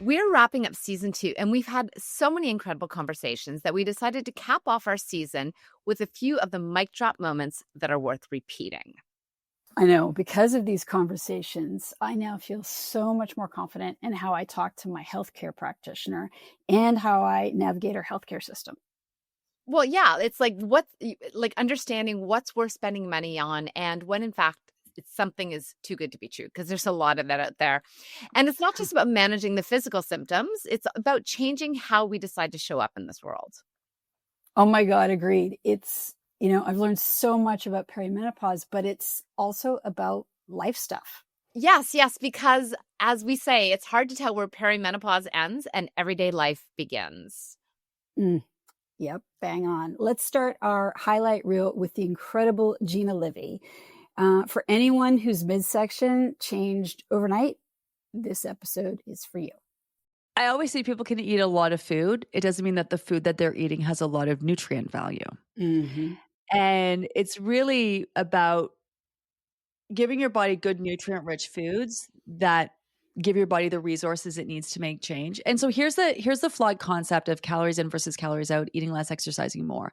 We're wrapping up season 2, and we've had so many incredible conversations that we decided to cap off our season with a few of the mic drop moments that are worth repeating. I know, because of these conversations, I now feel so much more confident in how I talk to my healthcare practitioner and how I navigate our healthcare system. Well, yeah, it's like understanding what's worth spending money on and when in fact something is too good to be true, because there's a lot of that out there. And it's not just about managing the physical symptoms, it's about changing how we decide to show up in this world. Oh my God, agreed. I've learned so much about perimenopause, but it's also about life stuff. Yes, because as we say, it's hard to tell where perimenopause ends and everyday life begins. Mm, yep, bang on. Let's start our highlight reel with the incredible Gina Livy. For anyone whose midsection changed overnight, this episode is for you. I always say people can eat a lot of food. It doesn't mean that the food that they're eating has a lot of nutrient value. Mm-hmm. And it's really about giving your body good nutrient-rich foods that give your body the resources it needs to make change. And so here's the flawed concept of calories in versus calories out, eating less, exercising more.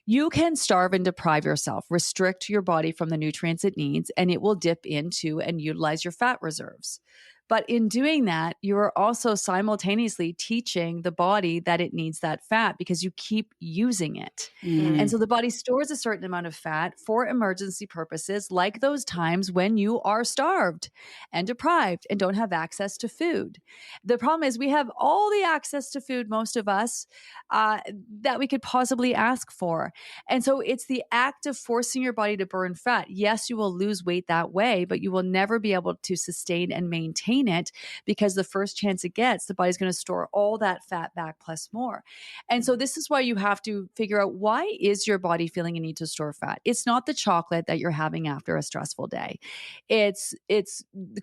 You can starve and deprive yourself, restrict your body from the nutrients it needs, and it will dip into and utilize your fat reserves. But in doing that, you are also simultaneously teaching the body that it needs that fat because you keep using it. And so the body stores a certain amount of fat for emergency purposes, like those times when you are starved and deprived and don't have access to food. The problem is we have all the access to food, most of us, that we could possibly ask for. And so it's the act of forcing your body to burn fat. Yes, you will lose weight that way, but you will never be able to sustain and maintain it because the first chance it gets, the body's going to store all that fat back plus more. And so this is why you have to figure out, why is your body feeling a need to store fat? It's not the chocolate that you're having after a stressful day. It's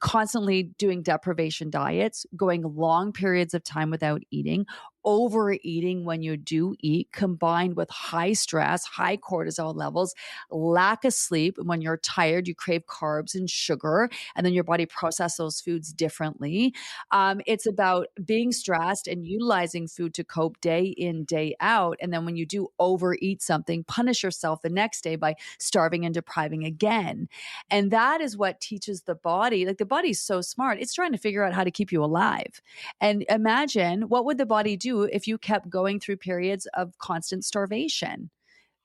constantly doing deprivation diets, going long periods of time without eating, overeating when you do eat, combined with high stress, high cortisol levels, lack of sleep. When you're tired, you crave carbs and sugar, and then your body processes those foods differently. It's about being stressed and utilizing food to cope day in, day out. And then when you do overeat something, punish yourself the next day by starving and depriving again. And that is what teaches the body. Like, the body's so smart. It's trying to figure out how to keep you alive. And imagine, what would the body do if you kept going through periods of constant starvation?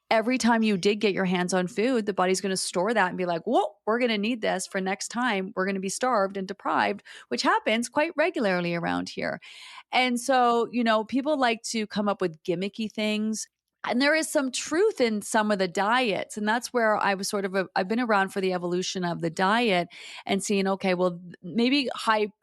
Every time you did get your hands on food, the body's going to store that and be like, whoa, we're going to need this for next time. We're going to be starved and deprived, which happens quite regularly around here. And so, people like to come up with gimmicky things. And there is some truth in some of the diets. And that's where I was I've been around for the evolution of the diet and seeing, okay, well, maybe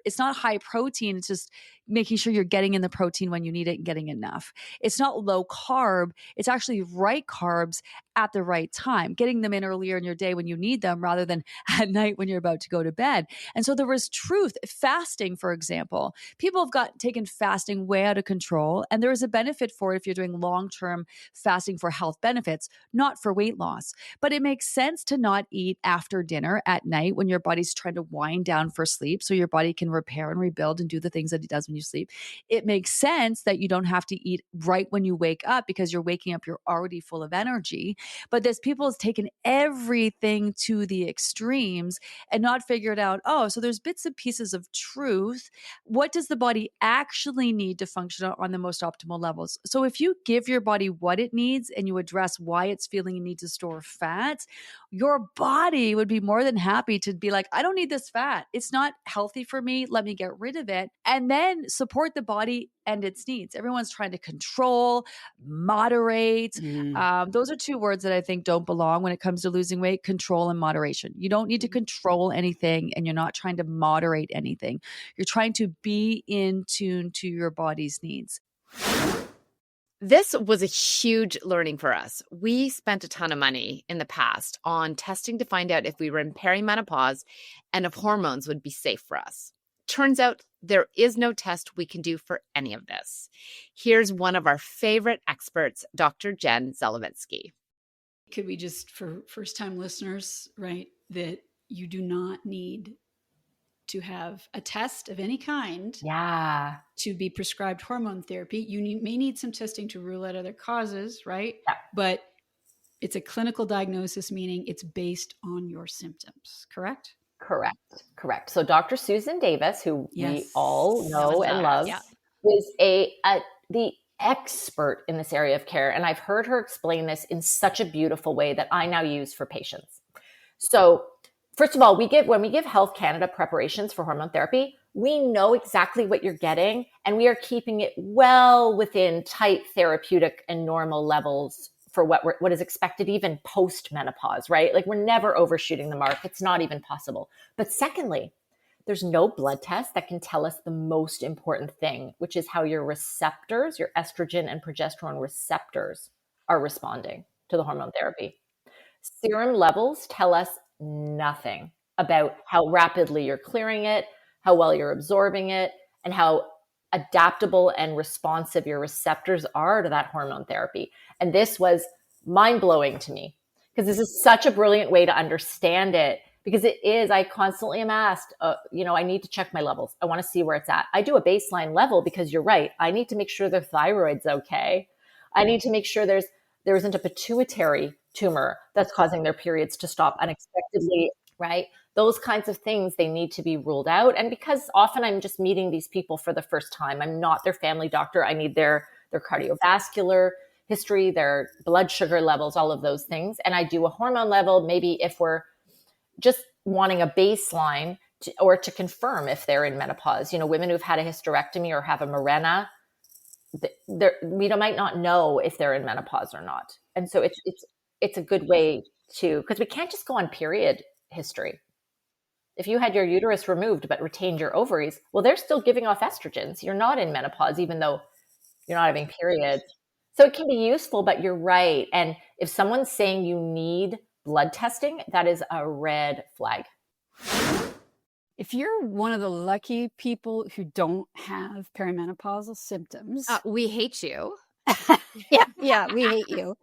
it's not high protein. It's just making sure you're getting in the protein when you need it and getting enough. It's not low carb. It's actually right carbs at the right time, getting them in earlier in your day when you need them rather than at night when you're about to go to bed. And so there was truth. Fasting, for example, people have taken fasting way out of control. And there is a benefit for it if you're doing long-term fasting for health benefits, not for weight loss. But it makes sense to not eat after dinner at night when your body's trying to wind down for sleep so your body can repair and rebuild and do the things that it does when you sleep. It makes sense that you don't have to eat right when you wake up because you're waking up, you're already full of energy. But there's people who's taken everything to the extremes and not figured out, so there's bits and pieces of truth. What does the body actually need to function on the most optimal levels? So if you give your body what it needs and you address why it's feeling a need to store fat, your body would be more than happy to be like, I don't need this fat. It's not healthy for me. Let me get rid of it. And then support the body and its needs. Everyone's trying to control, moderate. Those are two words that I think don't belong when it comes to losing weight: control and moderation. You don't need to control anything, and you're not trying to moderate anything. You're trying to be in tune to your body's needs. This was a huge learning for us. We spent a ton of money in the past on testing to find out if we were in perimenopause and if hormones would be safe for us. Turns out there is no test we can do for any of this. Here's one of our favorite experts, Dr. Jen Zelovitzky. Could we just, for first-time listeners, right, that you do not need to have a test of any kind Yeah. to be prescribed hormone therapy. You may need some testing to rule out other causes, right? Yeah. But it's a clinical diagnosis, meaning it's based on your symptoms, correct? Correct. So Dr. Susan Davis, who we all know and love, Yeah. is the expert in this area of care. And I've heard her explain this in such a beautiful way that I now use for patients. So first of all, when we give Health Canada preparations for hormone therapy, we know exactly what you're getting, and we are keeping it well within tight therapeutic and normal levels for what is expected even post-menopause, right? Like, we're never overshooting the mark. It's not even possible. But secondly, there's no blood test that can tell us the most important thing, which is how your receptors, your estrogen and progesterone receptors, are responding to the hormone therapy. Serum levels tell us nothing about how rapidly you're clearing it, how well you're absorbing it, and how adaptable and responsive your receptors are to that hormone therapy. And this was mind-blowing to me, because this is such a brilliant way to understand it, because it is, I constantly am asked, I need to check my levels. I want to see where it's at. I do a baseline level because you're right. I need to make sure their thyroid's okay. I need to make sure there isn't a pituitary tumor that's causing their periods to stop unexpectedly, right? Those kinds of things, they need to be ruled out. And because often I'm just meeting these people for the first time, I'm not their family doctor. I need their cardiovascular history, their blood sugar levels, all of those things. And I do a hormone level, maybe if we're just wanting a baseline or to confirm if they're in menopause. Women who've had a hysterectomy or have a Mirena, we might not know if they're in menopause or not. And so it's a good way to, because we can't just go on period history. If you had your uterus removed but retained your ovaries, well, they're still giving off estrogens. You're not in menopause, even though you're not having periods. So it can be useful, but you're right. And if someone's saying you need blood testing, that is a red flag. If you're one of the lucky people who don't have perimenopausal symptoms, We hate you. yeah, we hate you.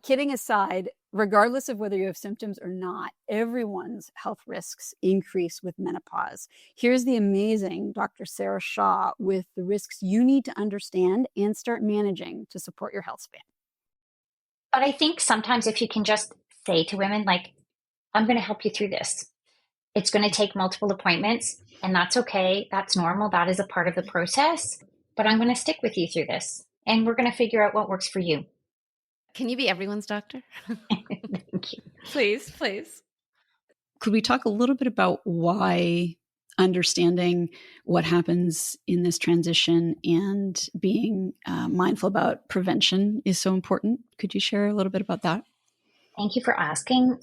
Kidding aside, regardless of whether you have symptoms or not, everyone's health risks increase with menopause. Here's the amazing Dr. Sarah Shaw with the risks you need to understand and start managing to support your health span. But I think sometimes if you can just say to women, like, I'm going to help you through this. It's going to take multiple appointments, and that's okay. That's normal. That is a part of the process. But I'm going to stick with you through this, and we're going to figure out what works for you. Can you be everyone's doctor? Thank you. Please. Could we talk a little bit about why understanding what happens in this transition and being mindful about prevention is so important? Could you share a little bit about that? Thank you for asking.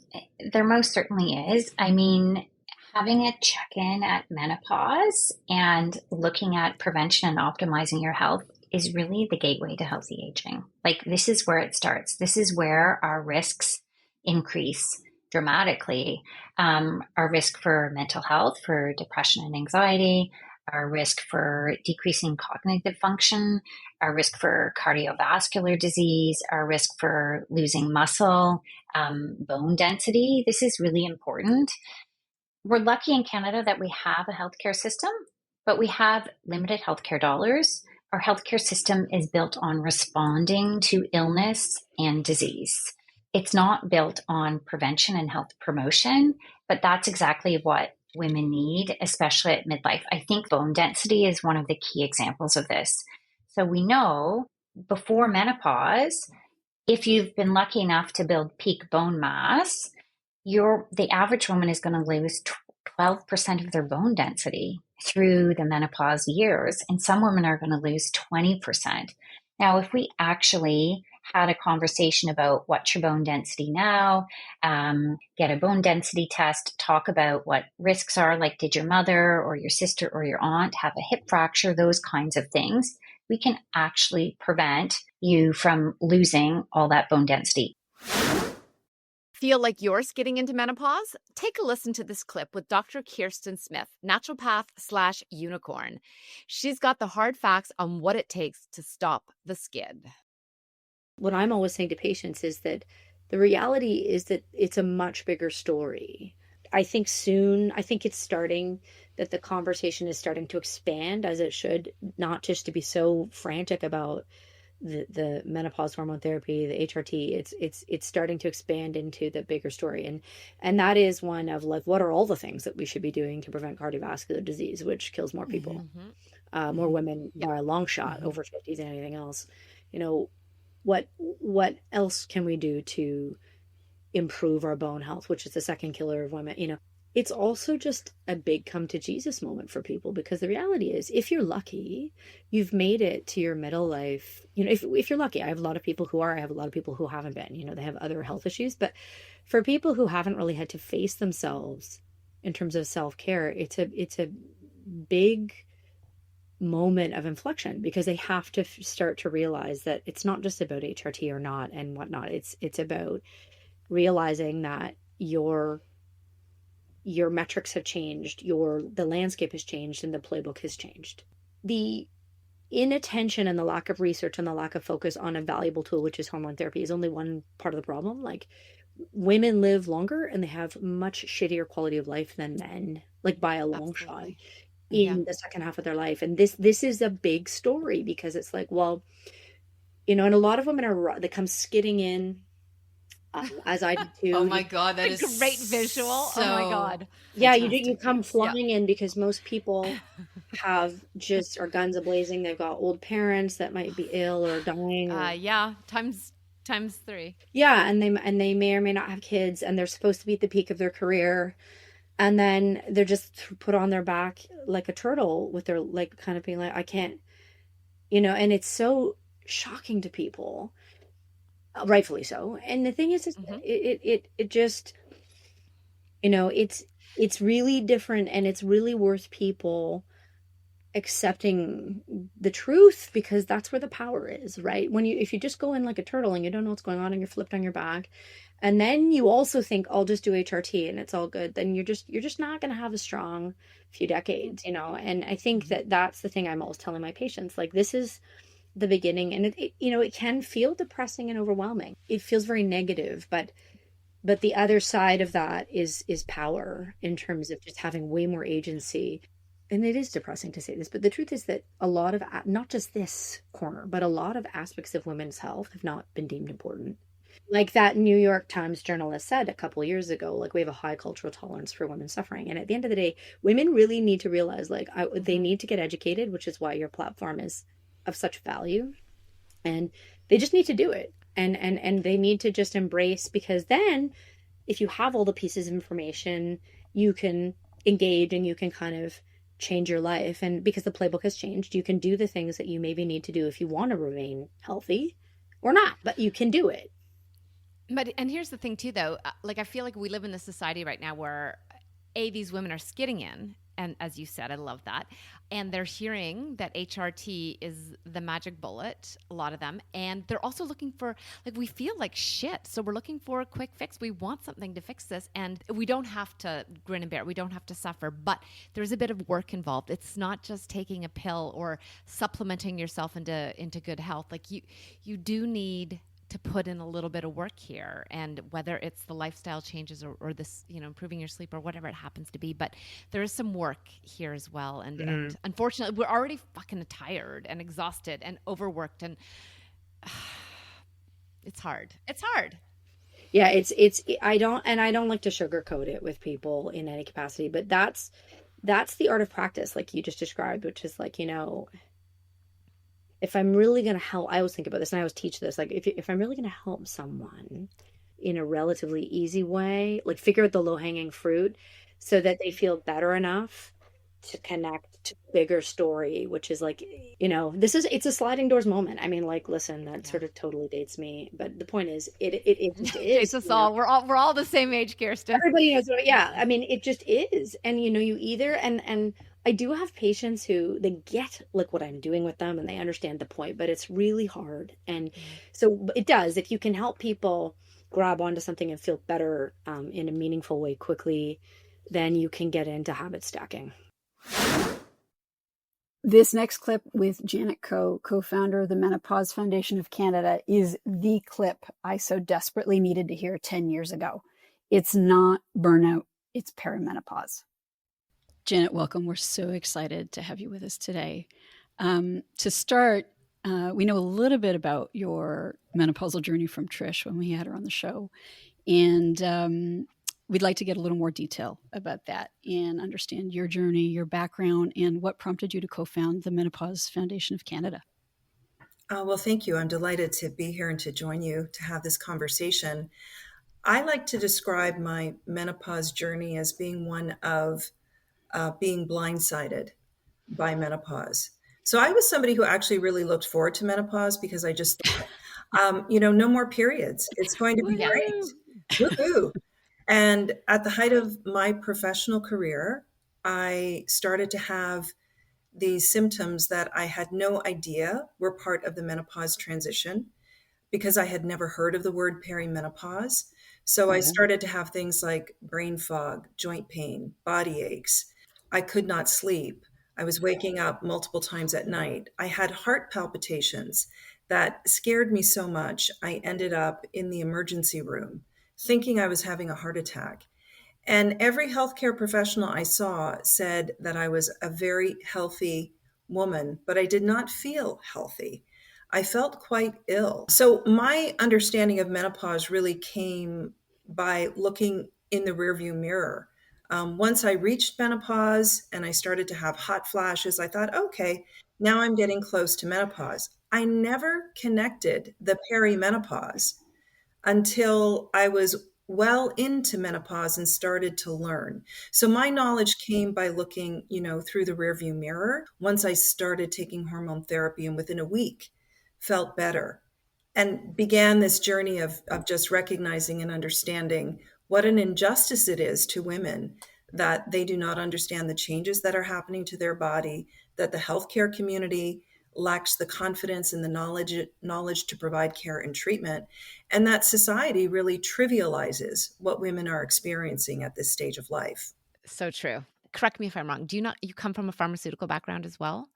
There most certainly is. I mean, having a check-in at menopause and looking at prevention and optimizing your health is really the gateway to healthy aging. Like, this is where it starts. This is where our risks increase dramatically. Our risk for mental health, for depression and anxiety, our risk for decreasing cognitive function, our risk for cardiovascular disease, our risk for losing muscle, bone density. This is really important. We're lucky in Canada that we have a healthcare system, but we have limited healthcare dollars. Our healthcare system is built on responding to illness and disease. It's not built on prevention and health promotion, but that's exactly what women need, especially at midlife. I think bone density is one of the key examples of this. So we know before menopause, if you've been lucky enough to build peak bone mass, the average woman is going to lose 12% of their bone density through the menopause years, and some women are going to lose 20%. Now, if we actually had a conversation about what's your bone density now, get a bone density test, talk about what risks are, like did your mother or your sister or your aunt have a hip fracture, those kinds of things, we can actually prevent you from losing all that bone density. Feel like you're skidding into menopause? Take a listen to this clip with Dr. Kirsten Smith, naturopath/unicorn. She's got the hard facts on what it takes to stop the skid. What I'm always saying to patients is that the reality is that it's a much bigger story. I think soon, I think it's starting, that the conversation is starting to expand as it should, not just to be so frantic about the menopause hormone therapy, the HRT. It's starting to expand into the bigger story. And that is one of like, what are all the things that we should be doing to prevent cardiovascular disease, which kills more people, more women by a long shot over 50 than anything else. You know, what else can we do to improve our bone health, which is the second killer of women? You know, it's also just a big come to Jesus moment for people, because the reality is, if you're lucky, you've made it to your middle life. You know, if you're lucky, I have a lot of people who are, I have a lot of people who haven't been, you know, they have other health issues. But for people who haven't really had to face themselves in terms of self-care, it's a big moment of inflection, because they have to start to realize that it's not just about HRT or not and whatnot. It's about realizing that your metrics have changed, the landscape has changed, and the playbook has changed. The inattention and the lack of research and the lack of focus on a valuable tool, which is hormone therapy, is only one part of the problem. Like, women live longer and they have much shittier quality of life than men, like by a long shot, in the second half of their life. And this is a big story, because it's like, well, you know, and a lot of women they come skidding in, as I do too. Oh my God, that is a great visual. Oh my God. Yeah, you come flying in, because most people have just are guns a-blazing. They've got old parents that might be ill or dying. Times 3. Yeah, and they may or may not have kids, and they're supposed to be at the peak of their career, and then they're just put on their back like a turtle with their, like, kind of being like, I can't, you know. And it's so shocking to people, rightfully so. And the thing is, it just, you know, it's really different, and it's really worth people accepting the truth, because that's where the power is, right? If you just go in like a turtle and you don't know what's going on and you're flipped on your back, and then you also think, I'll just do HRT and it's all good, then you're just not going to have a strong few decades, you know. And I think that's the thing I'm always telling my patients, like, this is the beginning, and it you know, it can feel depressing and overwhelming. It feels very negative, but the other side of that is power, in terms of just having way more agency. And it is depressing to say this, but the truth is that a lot of, not just this corner, but a lot of aspects of women's health have not been deemed important. Like that New York Times journalist said a couple of years ago, like, we have a high cultural tolerance for women suffering. And at the end of the day, women really need to realize, like, they need to get educated, which is why your platform is of such value. And they just need to do it. And they need to just embrace, because then if you have all the pieces of information, you can engage and you can kind of change your life. And because the playbook has changed, you can do the things that you maybe need to do if you want to remain healthy or not, but you can do it. And here's the thing too, though, like, I feel like we live in this society right now where these women are skidding in, and as you said, I love that, and they're hearing that HRT is the magic bullet, a lot of them, and they're also looking for, like, we feel like shit, so we're looking for a quick fix. We want something to fix this, and we don't have to grin and bear it. We don't have to suffer, but there's a bit of work involved. It's not just taking a pill or supplementing yourself into good health. Like, you do need to put in a little bit of work here, and whether it's the lifestyle changes or this, you know, improving your sleep or whatever it happens to be, but there is some work here as well. And unfortunately, we're already fucking tired and exhausted and overworked, and it's hard. Yeah, I don't like to sugarcoat it with people in any capacity, but that's the art of practice, like you just described, which is like, you know, if I'm really going to help, I always think about this, and I always teach this, like, if I'm really going to help someone in a relatively easy way, like, figure out the low-hanging fruit so that they feel better enough to connect to the bigger story, which is like, you know, it's a sliding doors moment. I mean, like, listen, that sort of totally dates me, but the point is, it just is. It's us all. We're all the same age, Kirsten. Everybody knows what, yeah. I mean, it just is. And, you know, you either, and I do have patients who, they get like what I'm doing with them and they understand the point, but it's really hard. And so it does, if you can help people grab onto something and feel better in a meaningful way quickly, then you can get into habit stacking. This next clip with Janet Coe, co-founder of the Menopause Foundation of Canada, is the clip I so desperately needed to hear 10 years ago. It's not burnout it's perimenopause. Janet, welcome. We're so excited to have you with us today. To start, we know a little bit about your menopausal journey from Trish when we had her on the show. And we'd like to get a little more detail about that and understand your journey, your background, and what prompted you to co-found the Menopause Foundation of Canada. Well, thank you. I'm delighted to be here and to join you to have this conversation. I like to describe my menopause journey as being one of being blindsided by menopause. So I was somebody who actually really looked forward to menopause because I just thought, no more periods. It's going to be great. Woohoo. And at the height of my professional career, I started to have these symptoms that I had no idea were part of the menopause transition because I had never heard of the word perimenopause. So I started to have things like brain fog, joint pain, body aches. I could not sleep. I was waking up multiple times at night. I had heart palpitations that scared me so much. I ended up in the emergency room thinking I was having a heart attack. And every healthcare professional I saw said that I was a very healthy woman, but I did not feel healthy. I felt quite ill. So my understanding of menopause really came by looking in the rearview mirror. Once I reached menopause and I started to have hot flashes, I thought, okay, now I'm getting close to menopause. I never connected the perimenopause until I was well into menopause and started to learn. So my knowledge came by looking, through the rearview mirror. Once I started taking hormone therapy and within a week felt better and began this journey of just recognizing and understanding what an injustice it is to women that they do not understand the changes that are happening to their body, that the healthcare community lacks the confidence and the knowledge to provide care and treatment, and that society really trivializes what women are experiencing at this stage of life. So true. Correct me if I'm wrong. You come from a pharmaceutical background as well?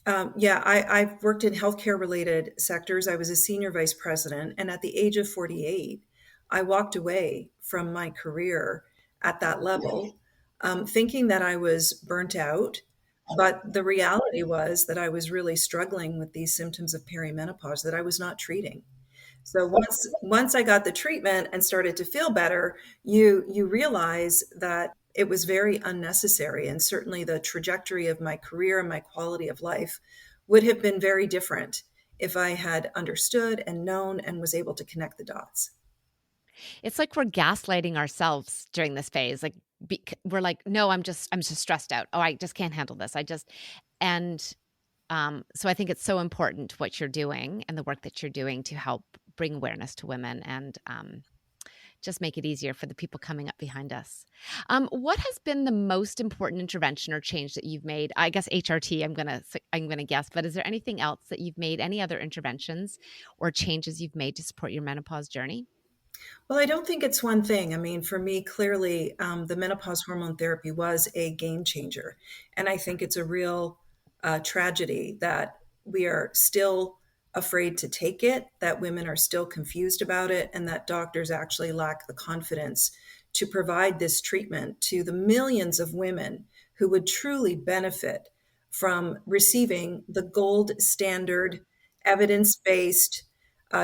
I've worked in healthcare related sectors. I was a senior vice president, and at the age of 48, I walked away from my career at that level, thinking that I was burnt out. But the reality was that I was really struggling with these symptoms of perimenopause that I was not treating. So once I got the treatment and started to feel better, you realize that it was very unnecessary, and certainly the trajectory of my career and my quality of life would have been very different if I had understood and known and was able to connect the dots. It's like we're gaslighting ourselves during this phase. Like we're like, no, I'm just stressed out. Oh, I just can't handle this. And so I think it's so important what you're doing and the work that you're doing to help bring awareness to women and just make it easier for the people coming up behind us. What has been the most important intervention or change that you've made? I guess HRT, I'm gonna guess, but is there anything else that you've made? Any other interventions or changes you've made to support your menopause journey? Well, I don't think it's one thing. I mean, for me, clearly, the menopause hormone therapy was a game changer. And I think it's a real tragedy that we are still afraid to take it, that women are still confused about it, and that doctors actually lack the confidence to provide this treatment to the millions of women who would truly benefit from receiving the gold standard, evidence based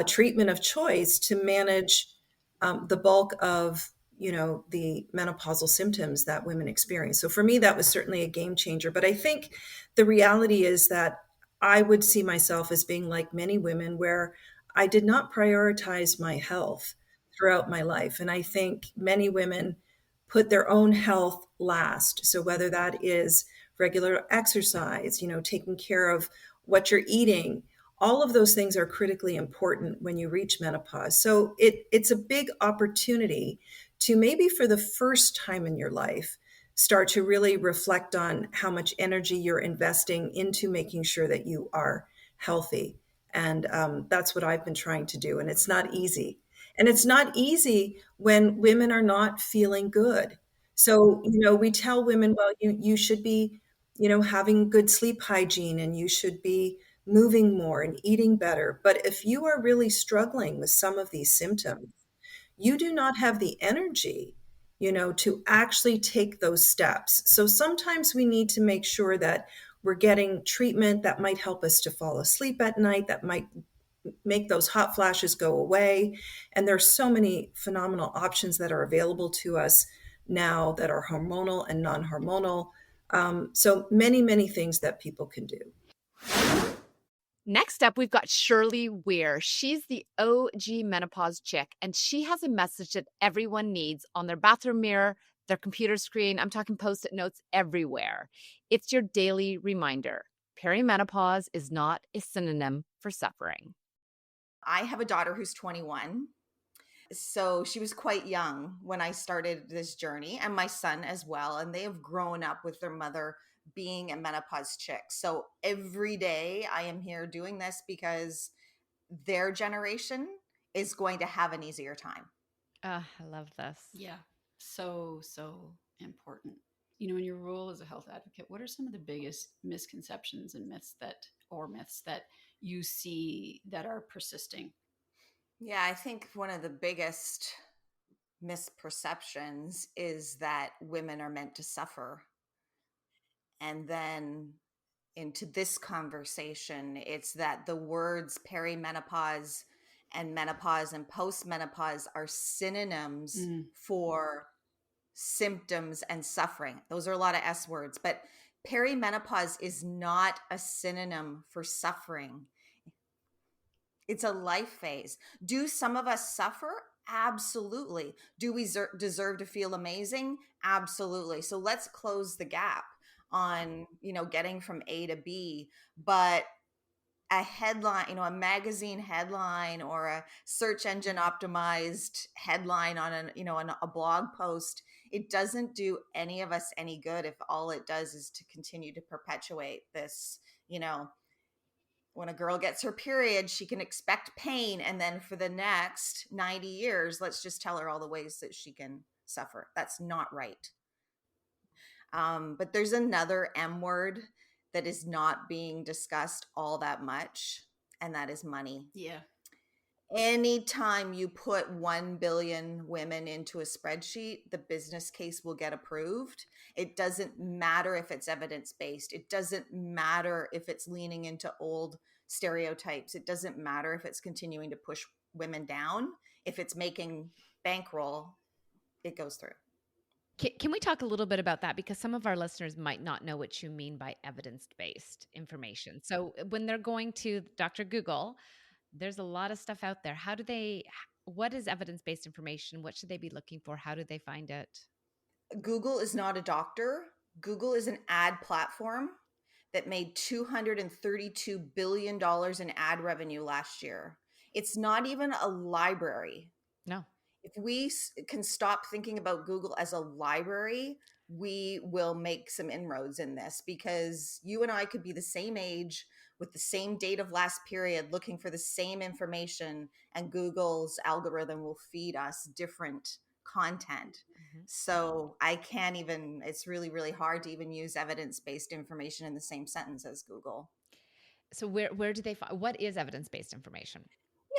treatment of choice to manage the bulk of the menopausal symptoms that women experience. So for me, that was certainly a game changer. But I think the reality is that I would see myself as being like many women where I did not prioritize my health throughout my life. And I think many women put their own health last. So whether that is regular exercise, taking care of what you're eating, all of those things are critically important when you reach menopause. So it's a big opportunity to maybe for the first time in your life, start to really reflect on how much energy you're investing into making sure that you are healthy. And that's what I've been trying to do. And it's not easy. And it's not easy when women are not feeling good. So, we tell women, well, you should be, having good sleep hygiene, and you should be moving more and eating better. But if you are really struggling with some of these symptoms, you do not have the energy, to actually take those steps. So sometimes we need to make sure that we're getting treatment that might help us to fall asleep at night, that might make those hot flashes go away. And there's so many phenomenal options that are available to us now that are hormonal and non-hormonal. So many things that people can do. Next up, we've got Shirley Weir. She's the OG Menopause Chick, and she has a message that everyone needs on their bathroom mirror, their computer screen. I'm talking Post-it notes everywhere. It's your daily reminder. Perimenopause is not a synonym for suffering. I have a daughter who's 21. So she was quite young when I started this journey, and my son as well. And they have grown up with their mother being a menopause chick. So every day I am here doing this because their generation is going to have an easier time. I love this. Yeah, so important. In your role as a health advocate, what are some of the biggest misconceptions and myths that you see that are persisting? Yeah, I think one of the biggest misperceptions is that women are meant to suffer. And then into this conversation, it's that the words perimenopause and menopause and postmenopause are synonyms for symptoms and suffering. Those are a lot of S words, but perimenopause is not a synonym for suffering. It's a life phase. Do some of us suffer? Absolutely. Do we deserve to feel amazing? Absolutely. So let's close the gap on, getting from A to B. But a headline, a magazine headline or a search engine optimized headline on on a blog post, it doesn't do any of us any good if all it does is to continue to perpetuate this, when a girl gets her period, she can expect pain. And then for the next 90 years, let's just tell her all the ways that she can suffer. That's not right. But there's another M word that is not being discussed all that much, and that is money. Yeah. Anytime you put 1 billion women into a spreadsheet, the business case will get approved. It doesn't matter if it's evidence-based. It doesn't matter if it's leaning into old stereotypes. It doesn't matter if it's continuing to push women down. If it's making bankroll, it goes through. Can we talk a little bit about that? Because some of our listeners might not know what you mean by evidence-based information. So when they're going to Dr. Google, there's a lot of stuff out there. What is evidence-based information? What should they be looking for? How do they find it? Google is not a doctor. Google is an ad platform that made $232 billion in ad revenue last year. It's not even a library. No. If we can stop thinking about Google as a library, we will make some inroads in this, because you and I could be the same age with the same date of last period looking for the same information, and Google's algorithm will feed us different content. So it's really, really hard to even use evidence-based information in the same sentence as Google. So where do they find, what is evidence-based information?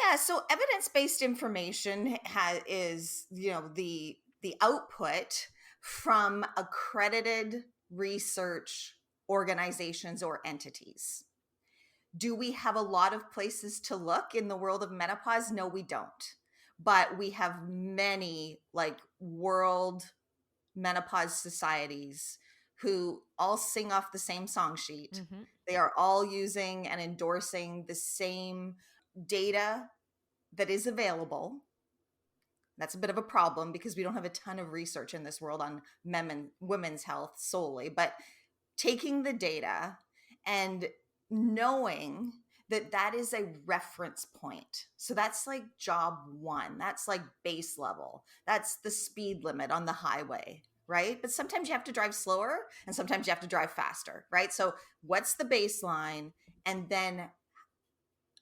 Yeah, so evidence-based information is the output from accredited research organizations or entities. Do we have a lot of places to look in the world of menopause? No, we don't. But we have many world menopause societies who all sing off the same song sheet. They are all using and endorsing the same data that is available. That's a bit of a problem because we don't have a ton of research in this world on women's health solely, but taking the data and knowing that that is a reference point. So that's like job one. That's like base level. That's the speed limit on the highway, right? But sometimes you have to drive slower and sometimes you have to drive faster, right? So what's the baseline? And then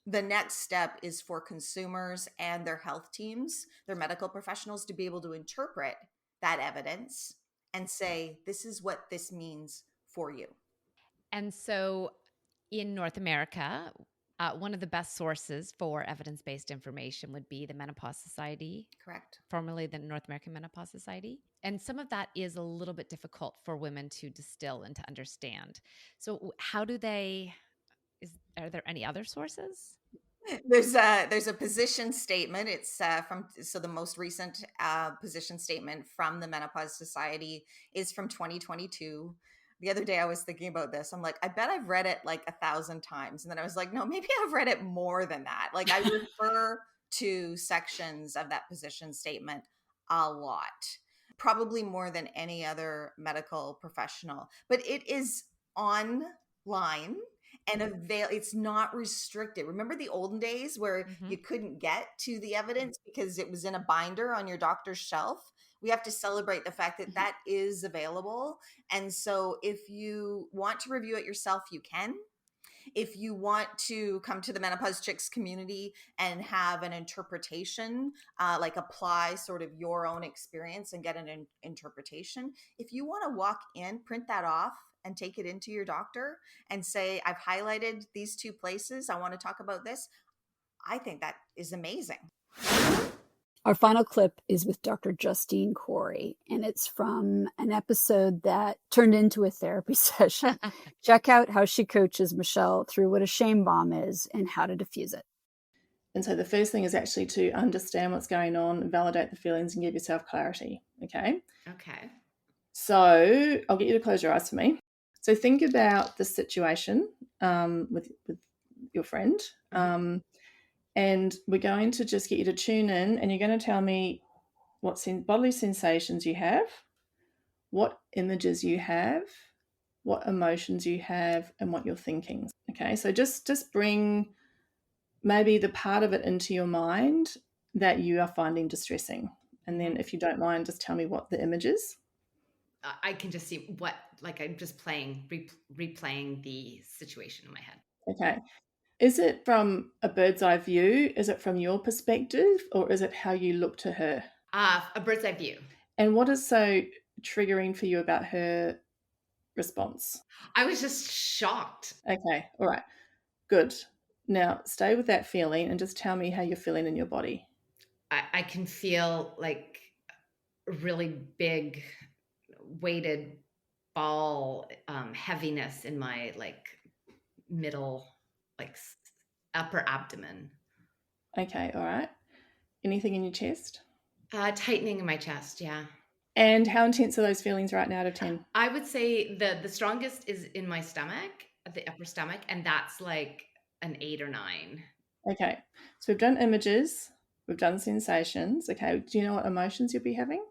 the next step is for consumers and their health teams, their medical professionals, to be able to interpret that evidence and say, this is what this means for you. And so in North America, One of the best sources for evidence-based information would be the Menopause Society, Correct. formerly the North American Menopause Society. And some of that is a little bit difficult for women to distill and to understand. So how do they, are there any other sources? There's a position statement. It's the most recent position statement from the Menopause Society is from 2022. The other day I was thinking about this. I'm like, I bet I've read it like 1,000 times. And then I was like, no, maybe I've read it more than that. Like I refer to sections of that position statement a lot, probably more than any other medical professional. But it is online and it's not restricted. Remember the olden days where you couldn't get to the evidence because it was in a binder on your doctor's shelf? We have to celebrate the fact that that is available. And so if you want to review it yourself, you can. If you want to come to the Menopause Chicks community and have an interpretation, like apply sort of your own experience and get an interpretation, if you want to walk in, print that off and take it into your doctor and say, I've highlighted these 2 places, I want to talk about this, I think that is amazing. Our final clip is with Dr. Justine Corry, and it's from an episode that turned into a therapy session. Check out how she coaches Michelle through what a shame bomb is and how to diffuse it. And so the first thing is actually to understand what's going on, validate the feelings, and give yourself clarity. Okay. Okay. So I'll get you to close your eyes for me. So think about the situation with your friend. And we're going to just get you to tune in, and you're going to tell me what bodily sensations you have, what images you have, what emotions you have, and what you're thinking. Okay, so just bring maybe the part of it into your mind that you are finding distressing. And then if you don't mind, just tell me what the image is. I can just see what, like I'm just replaying the situation in my head. Okay. Is it from a bird's eye view? Is it from your perspective, or is it how you look to her? A bird's eye view. And what is so triggering for you about her response? I was just shocked. Okay. All right. Good. Now stay with that feeling and just tell me how you're feeling in your body. I can feel like a really big weighted ball, heaviness in my like middle, like upper abdomen. Okay. All right. Anything in your chest? Tightening in my chest. Yeah. And how intense are those feelings right now out of 10? I would say the strongest is in my stomach, at the upper stomach, and that's like an 8 or 9. Okay. So we've done images, we've done sensations. Okay. Do you know what emotions you'll be having?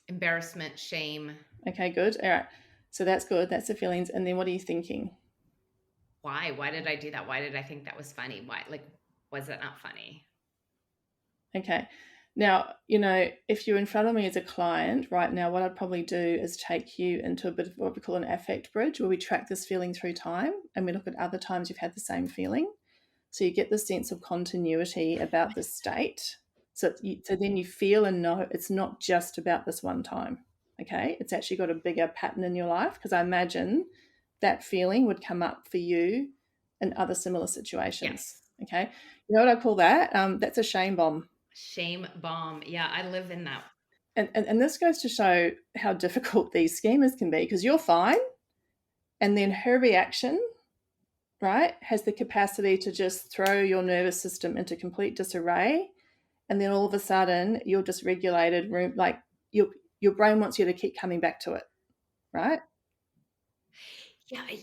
Embarrassment, shame. Okay, good. All right. So that's good. That's the feelings. And then what are you thinking? Why? Why did I do that? Why did I think that was funny? Why? Like, was it not funny? Okay. Now, if you're in front of me as a client right now, what I'd probably do is take you into a bit of what we call an affect bridge, where we track this feeling through time and we look at other times you've had the same feeling. So you get the sense of continuity about the state. So then you feel and know it's not just about this one time. Okay. It's actually got a bigger pattern in your life, because I imagine that feeling would come up for you in other similar situations. Yes. Okay. You know what I call that? That's a shame bomb. Shame bomb. Yeah, I live in that. And this goes to show how difficult these schemas can be, because you're fine. And then her reaction, right, has the capacity to just throw your nervous system into complete disarray. And then all of a sudden you're dysregulated, like your brain wants you to keep coming back to it, right?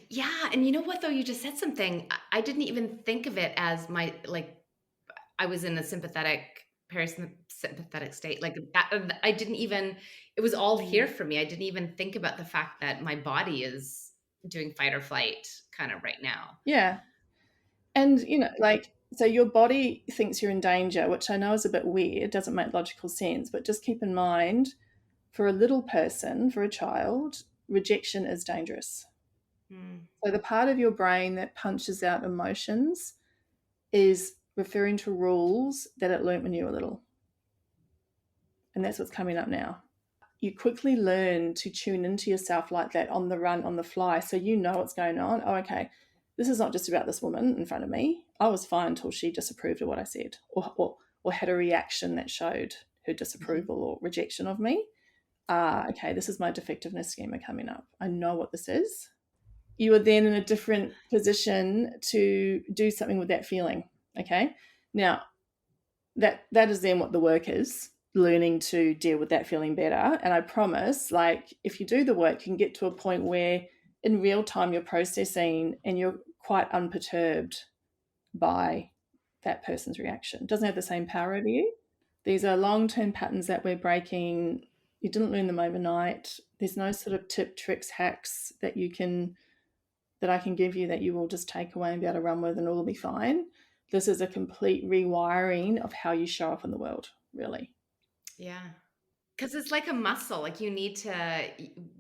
Yeah. And you know what, though? You just said something. I didn't even think of it as I was in a parasympathetic state. Like that, I didn't even, it was all here for me. I didn't even think about the fact that my body is doing fight or flight kind of right now. Yeah. And, so your body thinks you're in danger, which I know is a bit weird, doesn't make logical sense, but just keep in mind, for a little person, for a child, rejection is dangerous. So the part of your brain that punches out emotions is referring to rules that it learnt when you were little. And that's what's coming up now. You quickly learn to tune into yourself like that, on the run, on the fly, so you know what's going on. Oh, okay, this is not just about this woman in front of me. I was fine until she disapproved of what I said, or had a reaction that showed her disapproval or rejection of me. Okay, this is my defectiveness schema coming up. I know what this is. You are then in a different position to do something with that feeling. Okay, now that is then what the work is, learning to deal with that feeling better. And I promise, like, if you do the work, you can get to a point where in real time you're processing and you're quite unperturbed by that person's reaction. It doesn't have the same power over you. These are long-term patterns that we're breaking. You didn't learn them overnight. There's no sort of tip, tricks, hacks that I can give you that you will just take away and be able to run with and all will be fine. This is a complete rewiring of how you show up in the world, really. Yeah. Because it's like a muscle. Like you need to,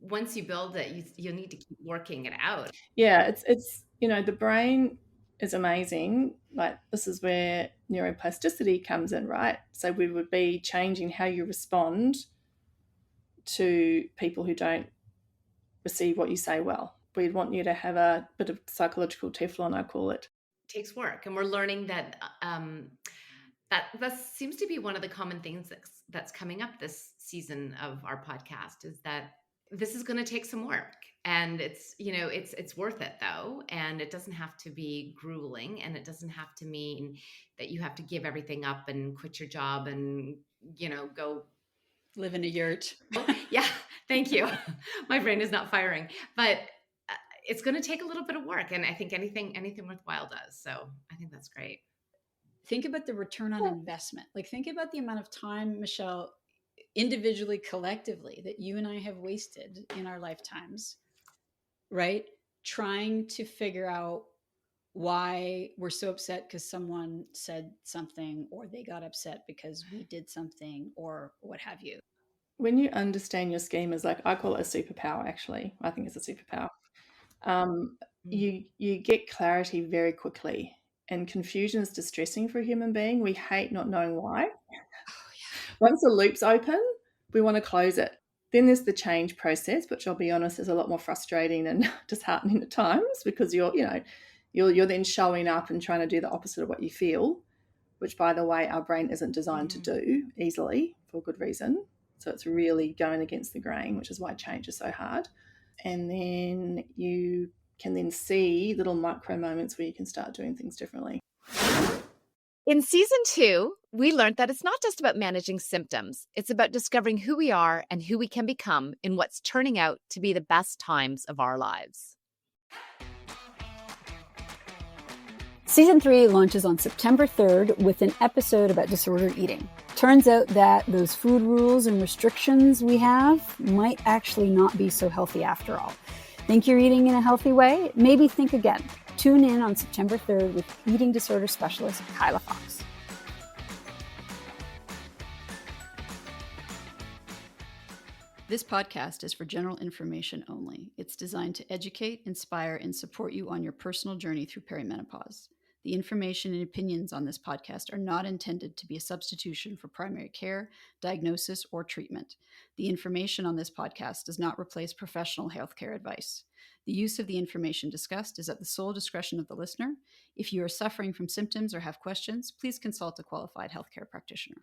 once you build it, you'll need to keep working it out. Yeah, it's the brain is amazing. Like this is where neuroplasticity comes in, right? So we would be changing how you respond to people who don't receive what you say well. We'd want you to have a bit of psychological Teflon, I call it. It takes work. And we're learning that that seems to be one of the common things that's coming up this season of our podcast, is that this is going to take some work, and it's worth it though. And it doesn't have to be grueling, and it doesn't have to mean that you have to give everything up and quit your job and, go live in a yurt. Yeah. Thank you. My brain is not firing, but it's going to take a little bit of work. And I think anything worthwhile does. So I think that's great. Think about the return on investment. Like, think about the amount of time, Michelle, individually, collectively, that you and I have wasted in our lifetimes, right? Trying to figure out why we're so upset because someone said something, or they got upset because we did something, or what have you. When you understand your schemas, like I call it a superpower, actually. I think it's a superpower. You get clarity very quickly. And confusion is distressing for a human being. We hate not knowing why. Oh, yeah. Once the loop's open, we want to close it. Then there's the change process, which I'll be honest is a lot more frustrating and disheartening at times, because you're then showing up and trying to do the opposite of what you feel, which, by the way, our brain isn't designed to do easily for good reason. So it's really going against the grain, which is why change is so hard. And then you can then see little micro moments where you can start doing things differently. In season 2, we learned that it's not just about managing symptoms. It's about discovering who we are and who we can become in what's turning out to be the best times of our lives. Season 3 launches on September 3rd with an episode about disordered eating. Turns out that those food rules and restrictions we have might actually not be so healthy after all. Think you're eating in a healthy way? Maybe think again. Tune in on September 3rd with eating disorder specialist Kyla Fox. This podcast is for general information only. It's designed to educate, inspire, and support you on your personal journey through perimenopause. The information and opinions on this podcast are not intended to be a substitution for primary care, diagnosis, or treatment. The information on this podcast does not replace professional healthcare advice. The use of the information discussed is at the sole discretion of the listener. If you are suffering from symptoms or have questions, please consult a qualified healthcare practitioner.